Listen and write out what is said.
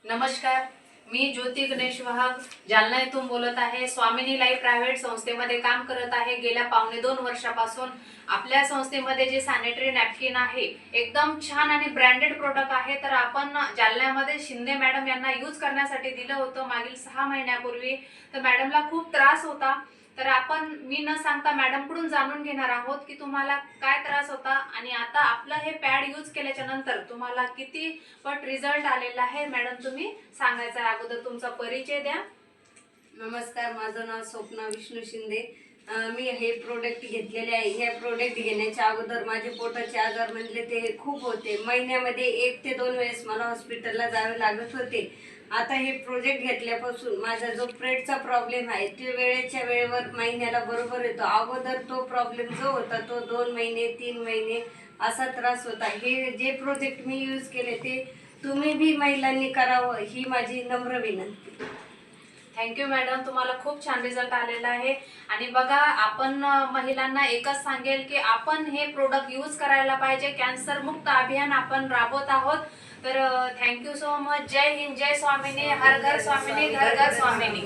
नमस्कार, मी ज्योती गणेश वाहक जालना येथून बोलत आहे। स्वामिनी लाईफ प्रायव्हेट संस्थेमध्ये काम करत आहे। गेल्या 1.5-2 वर्षापासून आपल्या संस्थेमध्ये जे सॅनिटरी नॅपकिन आहे एकदम छान आणि ब्रँडेड प्रोडक्ट आहे। तर आपण जालन्यामध्ये शिंदे मॅडम यांना यूज करण्यासाठी दिलं होतं मागील 6 महिन्यापूर्वी। तर मॅडमला खूप त्रास होता। तर आपण मी न सांगता मॅडम कडून जाणून घेणार आहोत की तुम्हाला काय त्रास होता आणि आता आपलं हे पॅड यूज केल्याच्या नंतर तुम्हाला किती पट रिझल्ट आलेला आहे। मॅडम तुम्ही सांगायचं आहे, अगोदर तुमचा परिचय द्या। नमस्कार, माझं नाव स्वप्ना विष्णू शिंदे। मी हे प्रोडक्ट घेतलेले आहे। हे प्रोडक्ट घेण्याच्या अगोदर माझे पोटाचे आजार म्हणजे ते खूप होते। महिन्यामध्ये 1 ते 2 वेळेस मला हॉस्पिटलला जावे लागत होते। आता हे प्रोडक्ट घेतल्यापासून माझा जो पेटचा प्रॉब्लेम आहे ते वेळेच्या वेळेवर महिन्याला बरोबर येतो। अगोदर तो प्रॉब्लेम जो होता तो 2 महिने 3 महिने असा त्रास होता। हे जे प्रोडक्ट मी यूज केले ते तुम्ही भी महिलांनी करावं ही माझी नम्र विनंती। थँक्यू मॅडम, तुम्हाला खूप छान रिझल्ट आलेला आहे। आणि बघा, आपण महिलांना एकच सांगेल की आपण हे प्रोडक्ट यूज करायला पाहिजे। कॅन्सर मुक्त अभियान आपण राबवत आहोत। तर थँक्यू सो मच। जय हिंद, जय स्वामिनी, हर घर स्वामिनी, घर घर स्वामिनी।